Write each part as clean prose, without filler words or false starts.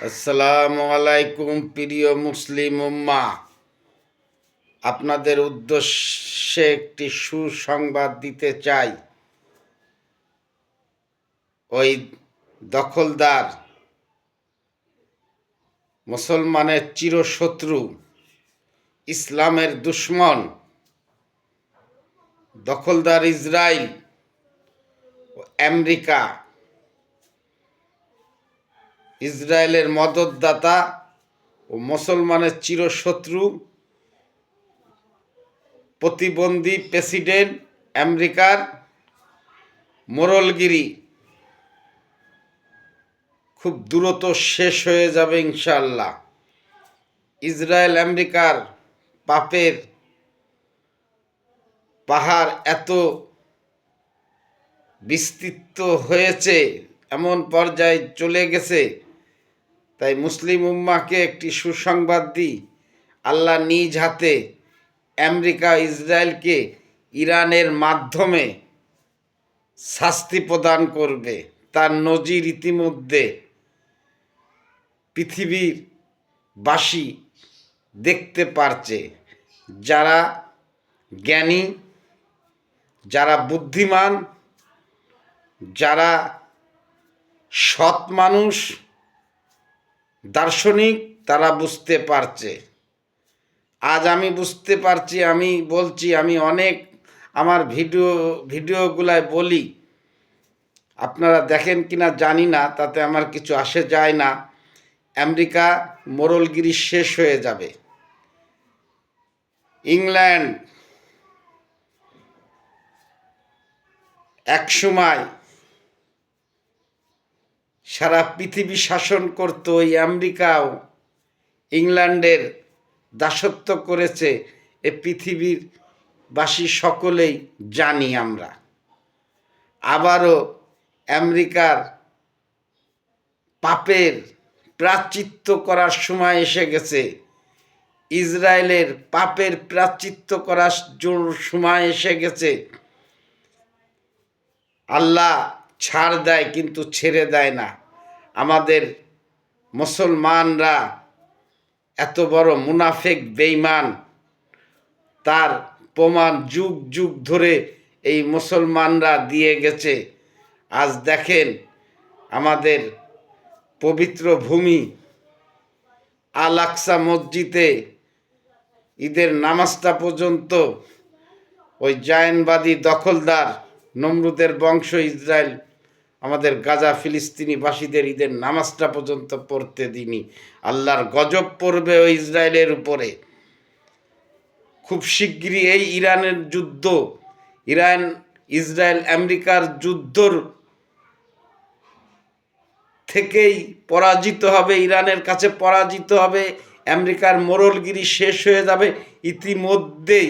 আসসালামু আলাইকুম প্রিয় মুসলিম উম্মা, আপনাদের উদ্দেশ্যে একটি সুসংবাদ দিতে চাই। ওই দখলদার মুসলমানের চিরশত্রু, ইসলামের দুশ্মন দখলদার ইসরায়েল ও আমেরিকা, ইসরায়েলের মদতদাতা ও মুসলমানের চিরশত্রু প্রতিবন্ধী প্রেসিডেন্ট আমেরিকার মোড়লগিরি খুব দ্রুত শেষ হয়ে যাবে ইনশাআল্লাহ। ইসরায়েল আমেরিকার পাপের পাহাড় এত বিস্তৃত হয়েছে, এমন পর্যায়ে চলে গেছে, তাই মুসলিম উম্মাকে একটি সুসংবাদ দিই। আল্লাহ নিজ হাতে আমেরিকা ইসরায়েলকে ইরানের মাধ্যমে শাস্তি প্রদান করবে। তার নজির ইতিমধ্যে পৃথিবীর বাসী দেখতে পারছে। যারা জ্ঞানী, যারা বুদ্ধিমান, যারা সৎ মানুষ, দার্শনিক, তারা বুঝতে পারছে। আজ আমি বুঝতে পারছি, আমি বলছি, আমি অনেক আমার ভিডিওগুলায় বলি, আপনারা দেখেন কিনা জানি না, তাতে আমার কিছু আসে যায় না। আমেরিকা মোড়লগিরি শেষ হয়ে যাবে। ইংল্যান্ড একসময় সারা পৃথিবী শাসন করত, ওই আমেরিকাও ইংল্যান্ডের দাসত্ব করেছে। এ পৃথিবীর বাসী সকলেই জানি আমরা। আবারও আমেরিকার পাপের প্রায়শ্চিত্ত করার সময় এসে গেছে। ইসরায়েলের পাপের প্রায়শ্চিত্ত করার সময় এসে গেছে। আল্লাহ ছাড় দেয় কিন্তু ছেড়ে দেয় না। আমাদের মুসলমানরা এত বড় মুনাফেক বেঈমান, তার প্রমাণ যুগ যুগ ধরে এই মুসলমানরা দিয়ে গেছে। আজ দেখেন আমাদের পবিত্র ভূমি আল আকসা মসজিদে ঈদের নামাজটা পর্যন্ত ওই জায়নবাদী দখলদার নমরুদের বংশ ইসরায়েল আমাদের গাজা ফিলিস্তিনিবাসীদের ঈদের নামাজটা পর্যন্ত পড়তে দিনি। আল্লাহর গজব পড়বে ওই ইসরায়েলের উপরে। খুব শিগগিরই এই ইরানের যুদ্ধ, ইরান ইসরায়েল আমেরিকার যুদ্ধর থেকেই পরাজিত হবে, ইরানের কাছে পরাজিত হবে, আমেরিকার মোড়লগিরি শেষ হয়ে যাবে। ইতিমধ্যেই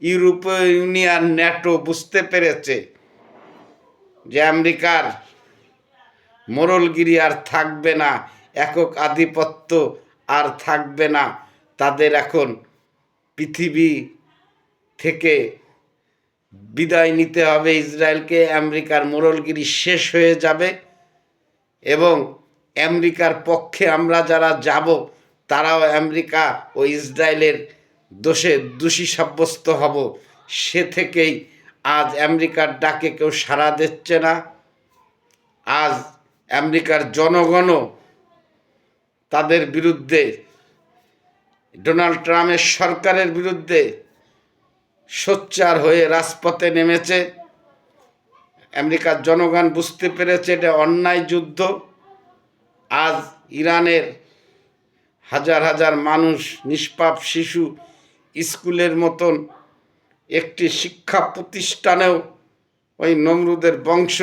ইউরোপীয় ইউনিয়ন, ন্যাটো বুঝতে পেরেছে যে আমেরিকার মোড়লগিরি আর থাকবে না, একক আধিপত্য আর থাকবে না। তাদের এখন পৃথিবী থেকে বিদায় নিতে হবে ইসরায়েলকে। আমেরিকার মোড়লগিরি শেষ হয়ে যাবে এবং আমেরিকার পক্ষে আমরা যারা যাব, তারাও আমেরিকা ও ইসরায়েলের দোষী সাব্যস্ত হব। সে থেকেই আজ আমেরিকার ডাকে কেউ সাড়া দিচ্ছে না। আজ আমেরিকার জনগণও তাদের বিরুদ্ধে, ডোনাল্ড ট্রাম্পের সরকারের বিরুদ্ধে সোচ্চার হয়ে রাজপথে নেমেছে। আমেরিকার জনগণ বুঝতে পেরেছে এটা অন্যায় যুদ্ধ। আজ ইরানের হাজার হাজার মানুষ, নিষ্পাপ শিশু, স্কুলের মতন একটি শিক্ষা প্রতিষ্ঠানেও ওই নমরুদের বংশ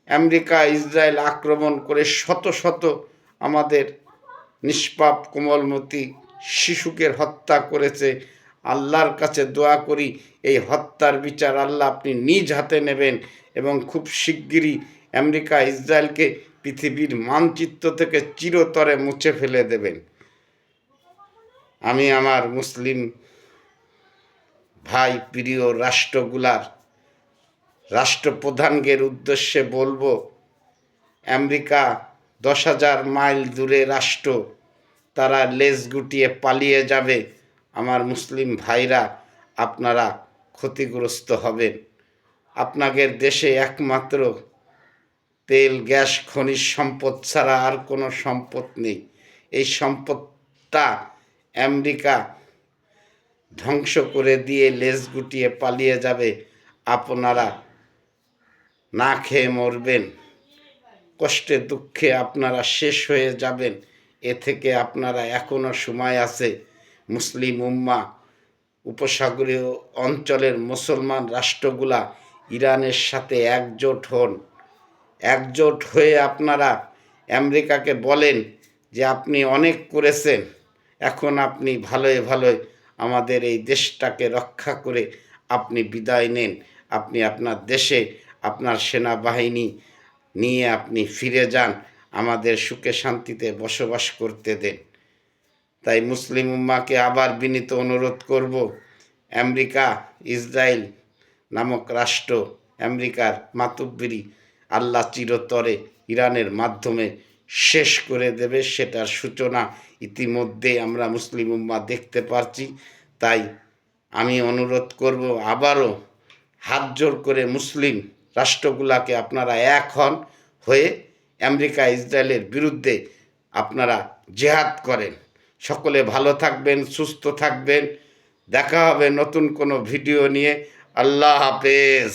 আমেরিকা ইসরায়েল আক্রমণ করে শত শত আমাদের নিষ্পাপ কোমলমতি শিশুকে হত্যা করেছে। আল্লাহর কাছে দোয়া করি এই হত্যার বিচার আল্লাহ আপনি নিজ হাতে নেবেন এবং খুব শিগগিরই আমেরিকা ইসরায়েলকে পৃথিবীর মানচিত্র থেকে চিরতরে মুছে ফেলে দেবেন। আমি আমার মুসলিম ভাই, প্রিয় রাষ্ট্রগুলার রাষ্ট্রপ্রধানদের উদ্দেশ্যে বলবো, আমেরিকা 10,000 মাইল দূরে রাষ্ট্র, তারা লেজ গুটিয়ে পালিয়ে যাবে। আমার মুসলিম ভাইরা, আপনারা ক্ষতিগ্রস্ত হবেন। আপনাদের দেশে একমাত্র তেল, গ্যাস, খনিজ সম্পদ ছাড়া আর কোনো সম্পদ নেই। এই সম্পদটা আমেরিকা ধ্বংস করে দিয়ে লেজ গুটিয়ে পালিয়ে যাবে। আপনারা না খেয়ে মরবেন, কষ্টে দুঃখে আপনারা শেষ হয়ে যাবেন। এ থেকে আপনারা এখনো সময় আছে। মুসলিম উম্মাহ, উপসাগরীয় অঞ্চলের মুসলমান রাষ্ট্রগুলা ইরানের সাথে একজোট হন। একজোট হয়ে আপনারা আমেরিকাকে বলেন যে আপনি অনেক করেছেন, এখন আপনি ভালোই ভালোই আমাদের এই দেশটাকে রক্ষা করে আপনি বিদায় নেন। আপনি আপনার দেশে আপনার সেনাবাহিনী নিয়ে আপনি ফিরে যান, আমাদের সুখে শান্তিতে বসবাস করতে দেন। তাই মুসলিম উম্মাকে আবার বিনীত অনুরোধ করব, আমেরিকা, ইসরায়েল নামক রাষ্ট্র, আমেরিকার মাতুব্বরি আল্লাহ চিরতরে ইরানের মাধ্যমে শেষ করে দেবে, সেটার সূচনা ইতিমধ্যে আমরা মুসলিম উম্মাহ দেখতে পারছি। তাই আমি অনুরোধ করব, আবারও হাত জোর করে মুসলিম রাষ্ট্রগুলাকে আপনারা এক হন, হয়ে আমেরিকা ইসরায়েলের বিরুদ্ধে আপনারা জেহাদ করেন। সকলে ভালো থাকবেন, সুস্থ থাকবেন। দেখা হবে নতুন কোনো ভিডিও নিয়ে। আল্লাহ হাফেজ।